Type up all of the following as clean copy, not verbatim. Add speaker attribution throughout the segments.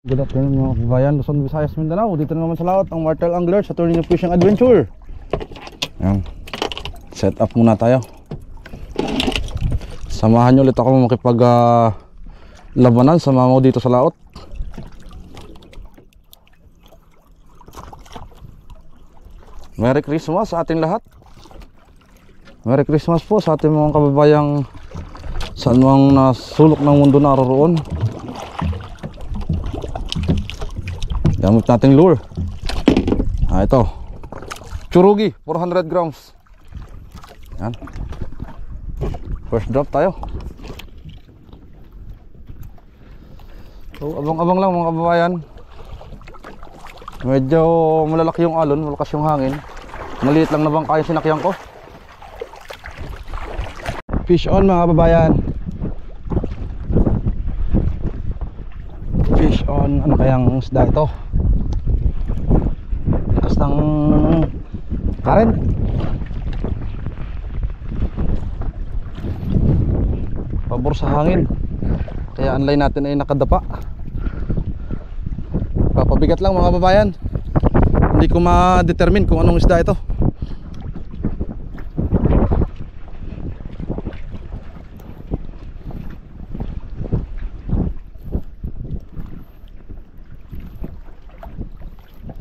Speaker 1: Good afternoon mga kabayan, Luzon, Visayas, Mindanao. Dito na naman sa laot ang Martel Angler sa Turning of Fishing Adventure. Ayan. Set up muna tayo. Samahan nyo ulit ako makipag labanan sa mamaw dito sa laot. Merry Christmas sa ating lahat. Merry Christmas po sa ating mga kababayang saan mang nasulok ng mundo naroroon. Gamit nating lure. Ito Tsurugi 400 grams. Yan. First drop tayo. So abang-abang lang mga kababayan. Medyo malalaki yung alon, malakas yung hangin. Maliit lang na bangka yung sinakyan ko. Fish on mga kababayan. Fish on. Ano kayang isda ito? Lakas ng current. Pabor sa hangin. Kaya ang line natin ay nakadapa. Papabigat lang mga kababayan. Hindi ko ma-determine kung anong isda ito.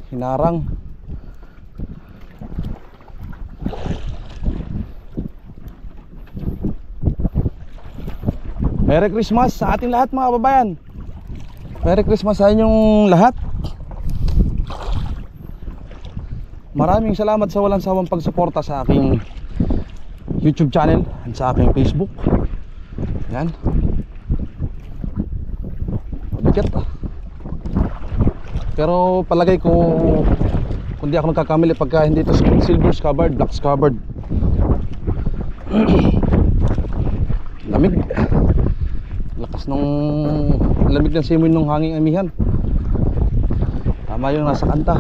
Speaker 1: Hinarang. Merry Christmas sa ating lahat mga kababayan. Merry Christmas sa inyong lahat. Maraming salamat sa walang sawang pagsuporta sa aking YouTube channel at sa aking Facebook. Yan. Mabigat ah. Pero palagay ko kung di ako nagkakamali pagka hindi ito silver scabbard, black scabbard. Lamig. Lakas nung lamig ng simoy nung hanging amihan. Tama yung nasa kanta.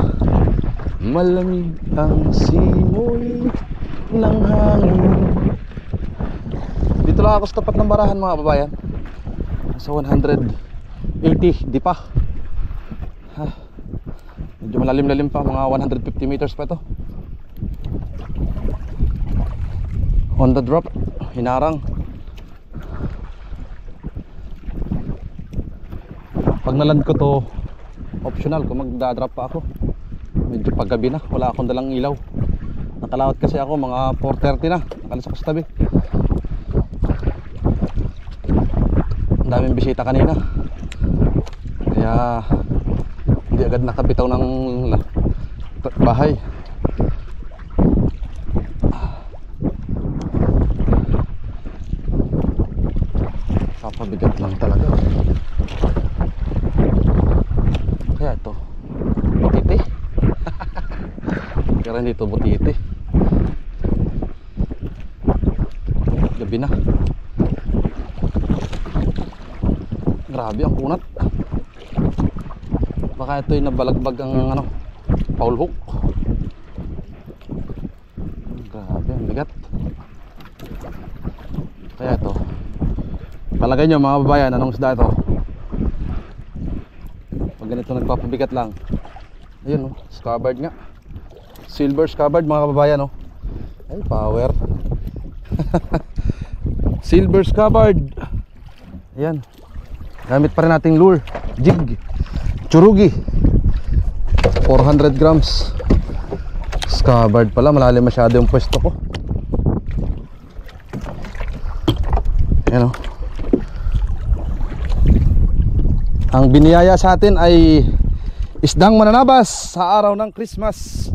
Speaker 1: Malamig ang simoy ng hangin. Dito lang ako sa tapat ng barahan mga kababayan. Sa 180 di pa. Medyo malalim-lalim pa, mga 150 meters pa ito. On the drop, hinarang. Pag naland ko to, optional kung magdadrop pa ako. Medyo paggabi na, wala akong dalang ilaw. Nakalawat kasi ako, mga 4:30 na. Nakalis ako sa tabi. Ang daming bisita kanina. Kaya hindi agad nakabitaw ng bahay. Kapabigat lang talaga. Kaya ito butiti. Kaya hindi ito butiti. Gabi na. Grabe ang kunat. Baka ito yung nabalagbag ang ano, foul hook. Grabe ang bigat. Kaya ito, palagay nyo mga babayan, anong isda ito? Pag ganito nagpapabigat lang. Ayun oh, scabbard nga. Silver scabbard mga kababayan oh. Ay power. Silver scabbard. Ayan. Gamit pa rin nating lure, jig Tsurugi 400 grams. Scabbard pala, malalim masyado yung pwesto ko. Ayan o. Ang biniyaya sa atin ay isdang mananabas sa araw ng Christmas.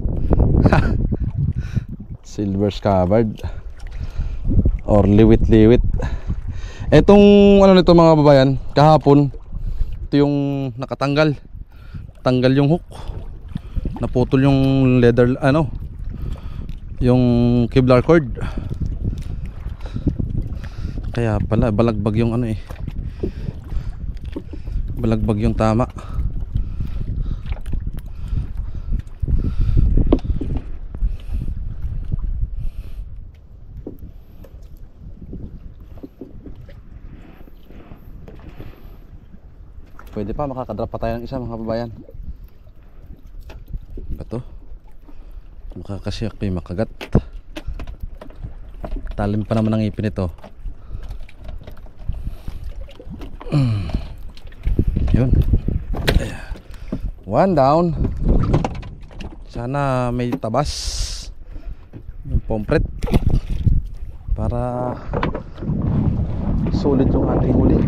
Speaker 1: Silver scabbard or liwit-liwit. Etong ano nito mga babayan, kahapon ito yung nakatanggal. Tanggal yung hook. Naputol yung leather ano, yung Kevlar cord. Kaya pala balagbag yung ano eh. Balagbag yung tama. pwede pa, makakadrop pa tayo ng isa mga kababayan. Bato. Makakasyak pa yung makagat. Talim pa naman ang ipin ito. Yun. One down. Sana may tabas yung pompret para sulit yung ating huli.